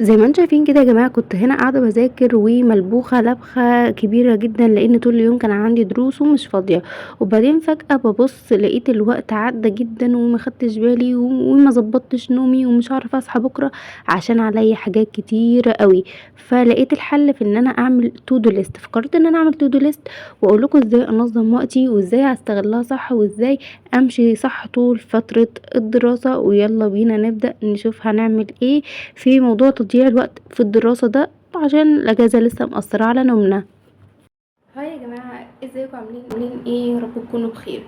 زي ما انتم شايفين كده يا جماعة، كنت هنا قاعدة باذاكر وملبوخة لبخة كبيرة جدًا، لإن طول اليوم كان عندي دروس ومش فاضية، وبعدين فجأة بابُص لقيت الوقت عدّى جدًا وما خدتش بالي وما ضبطتش نومي ومش هاعرف أصحى بكرة عشان عليَّ حاجات كتيرة أوي. فلقيت الحل في إن أنا أعمل to do list. فقررت إن أنا أعمل to do list وأقول لكم إزاي أنظّم وقتي وإزاي هاستغلها صح وإزاي أمشي صح طول فترة الدراسة. ويالّا بينا نبدأ نشوف هنعمل إيه في موضوع تضييع الوقت في الدراسة ده، عشان الأجازة لسه مأثرة على نومنا. هاي يا جماعة، ازيكم عاملين ايه؟ يا رب تكونوا بخير.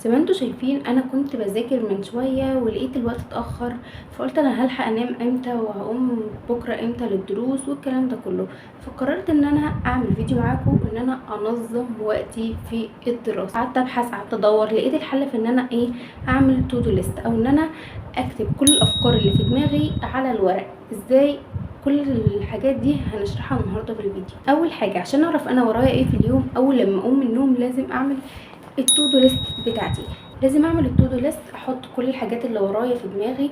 زي ما انتوا شايفين انا كنت بذاكر من شوية ولقيت الوقت اتأخر، فقلت انا هلحق انام امتى وهقوم بكرة امتى للدروس والكلام ده كله. فقررت ان انا اعمل فيديو معاكم ان انا انظم وقتي في الدراسة. قعدت ابحث، قعدت ادور، لقيت الحل في ان انا اعمل تو دو ليست، او ان انا اكتب كل الافكار اللي في دماغي على الورق. ازاي؟ كل الحاجات دي هنشرحها النهارده في الفيديو. اول حاجه عشان اعرف انا ورايا ايه في اليوم، اول لما اقوم من النوم لازم اعمل التو دو ليست بتاعتي. لازم اعمل التو دو ليست، احط كل الحاجات اللي ورايا في دماغي،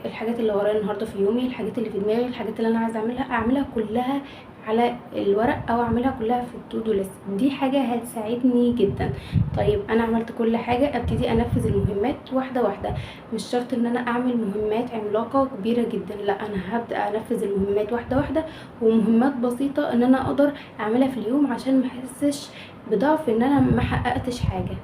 الحاجات اللي ورايا النهارده في يومي، الحاجات اللي في دماغي، الحاجات اللي انا عايزه اعملها كلها على الورق، او اعملها كلها في التو دو ليست. دي حاجه هتساعدني جدا. طيب انا عملت كل حاجه، ابتدي انفذ المهمات واحده واحده. مش شرط ان انا اعمل مهمات عملاقه كبيره جدا، لا، انا هبدا انفذ المهمات واحده واحده، ومهمات بسيطه ان انا اقدر اعملها في اليوم عشان ما احسش بضعف ان انا ما حققتش حاجه.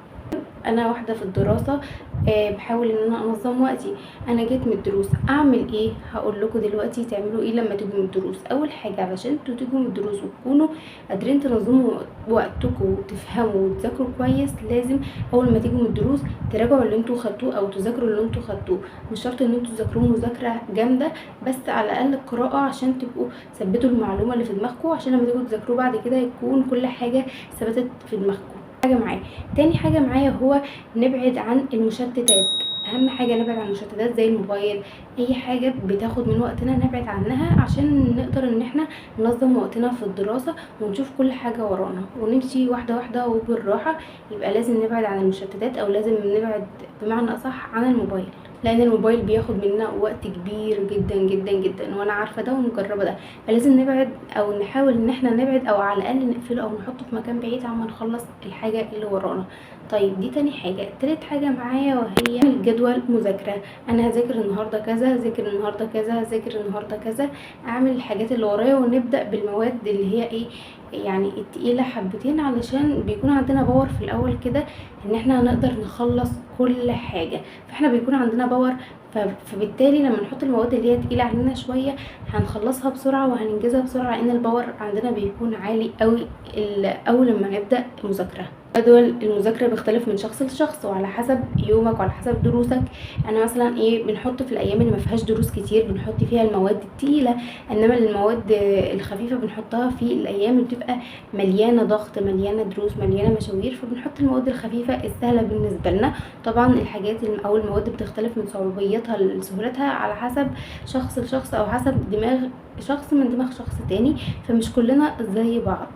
انا واحده في الدراسه، بحاول ان انا انظم وقتي. انا جيت من الدروس اعمل ايه؟ هقول لكم دلوقتي تعملوا ايه لما تيجوا من الدروس. اول حاجه علشان انتوا تيجوا من الدروس وتكونوا قادرين تنظموا وقتكم وتفهموا وتذاكروا كويس، لازم اول ما تيجوا من الدروس تراجعوا اللي انتوا خدتوه او تذاكروا اللي انتوا خدتوه. مش شرط ان انتوا تذاكروه مذاكره جامده، بس على الاقل قراءه عشان تبقوا ثبتوا المعلومه اللي في دماغكم، عشان لما تيجوا تذاكروه بعد كده يكون كل حاجه ثبتت في دماغكم. حاجه معايا. تاني حاجه معايا هو نبعد عن المشتتات. اهم حاجه نبعد عن المشتتات زي الموبايل، اي حاجه بتاخد من وقتنا نبعد عنها عشان نقدر ان احنا ننظم وقتنا في الدراسه ونشوف كل حاجه ورانا ونمشي واحده واحده وبالراحه. يبقى لازم نبعد عن المشتتات، او لازم نبعد بمعنى اصح عن الموبايل، لان الموبايل بياخد مننا وقت كبير جدا جدا جدا، وانا عارفه ده ومجربه ده. فلازم نبعد او نحاول ان احنا نبعد، او على الاقل نقفله او نحطه في مكان بعيد عما نخلص الحاجه اللي ورانا. طيب دي تاني حاجه. تالت حاجه معايا وهي جدول مذاكره. انا هذاكر النهارده كذا، هذاكر النهارده كذا، هذاكر النهارده كذا. اعمل الحاجات اللي ورايا ونبدا بالمواد اللي هي يعني التقيله حبتين، علشان بيكون عندنا باور في الاول كده ان احنا هنقدر نخلص كل حاجه. فاحنا بيكون عندنا باور، فبالتالي لما نحط المواد اللي هي تقيله علينا شويه هنخلصها بسرعه وهننجزها بسرعه، لان الباور عندنا بيكون عالي قوي اول لما نبدا مذاكره. جدول المذاكره بيختلف من شخص لشخص وعلى حسب يومك وعلى حسب دروسك. انا مثلا بنحط في الايام اللي ما فيهاش دروس كتير بنحط فيها المواد التقيله، انما المواد الخفيفه بنحطها في الايام اللي بتبقى مليانه ضغط، مليانه دروس، مليانه مشاوير، فبنحط المواد الخفيفه السهله بالنسبه لنا. طبعا الحاجات او المواد بتختلف من صعوبيتها لسهولتها على حسب شخص لشخص، او حسب دماغ شخص من دماغ شخص تاني، فمش كلنا زي بعض.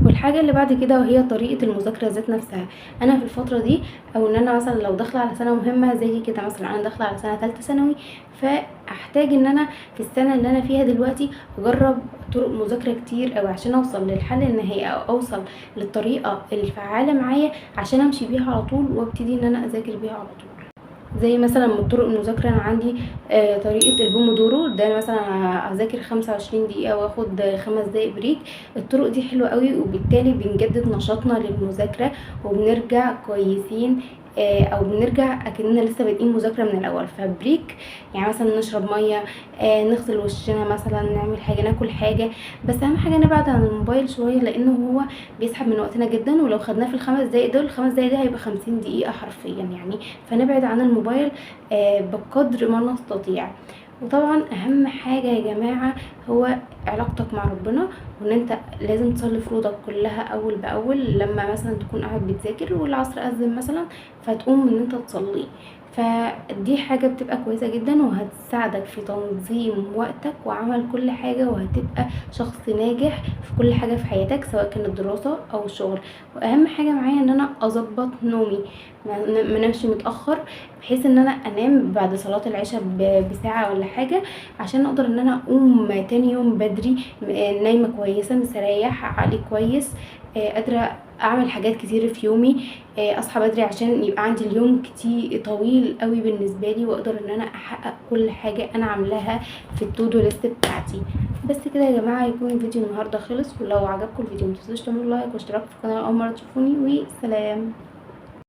والحاجه اللي بعد كده وهي طريقه المذاكره ذات نفسها. انا في الفتره دي، او ان انا مثلا لو داخله على سنه مهمه زي كده، مثلا انا داخله على سنه ثالثه ثانوي، فاحتاج ان انا في السنه اللي انا فيها دلوقتي اجرب طرق مذاكره كتير قوي عشان اوصل للحل النهائي، او اوصل للطريقه الفعاله معايا عشان امشي بيها على طول وابتدي ان انا اذاكر بيها على طول. زي مثلا من طرق المذاكره انا عندي طريقه البومودورو. ده أنا مثلا اذاكر 25 دقيقه واخد 5 دقايق بريك. الطرق دي حلوه قوي، وبالتالي بنجدد نشاطنا للمذاكره وبنرجع كويسين، او بنرجع اكننا لسه بادئين مذاكره من الاول. فبريك يعني مثلا نشرب ميه، نغسل وشنا، مثلا نعمل حاجه، ناكل حاجه. بس اهم حاجه نبعد عن الموبايل شويه، لانه هو بيسحب من وقتنا جدا، ولو خدناه في ال5 دقايق دول، ال5 دقايق ده هيبقى 50 دقيقه حرفيا يعني. فنبعد عن الموبايل بقدر ما نستطيع. وطبعا اهم حاجه يا جماعه هو علاقتك مع ربنا، وان انت لازم تصلي فروضك كلها اول باول. لما مثلا تكون قاعد بتذاكر والعصر اذن مثلا، فتقوم ان انت تصلي. فدي حاجة بتبقى كويسة جدا وهتساعدك في تنظيم وقتك وعمل كل حاجة، وهتبقى شخص ناجح في كل حاجة في حياتك سواء كانت دراسة او الشغل. واهم حاجة معايا ان انا اظبط نومي، ما نمشي متأخر، بحيث ان انا انام بعد صلاة العشاء بساعة ولا حاجة، عشان اقدر ان انا اقوم تاني يوم بدري نايمة كويسة مستريح عقلي كويس، قادرة اعمل حاجات كتير في يومي، اصحى بدري عشان يبقى عندي اليوم كتير طويل قوي بالنسبة لي، واقدر ان انا احقق كل حاجة انا عاملاها في التودو ليست بتاعتي. بس كده يا جماعة يكون فيديو النهاردة خلص، ولو عجبكم الفيديو متنسوش تعملوا لايك واشتراك في القناة اول مرة تشوفوني، وسلام.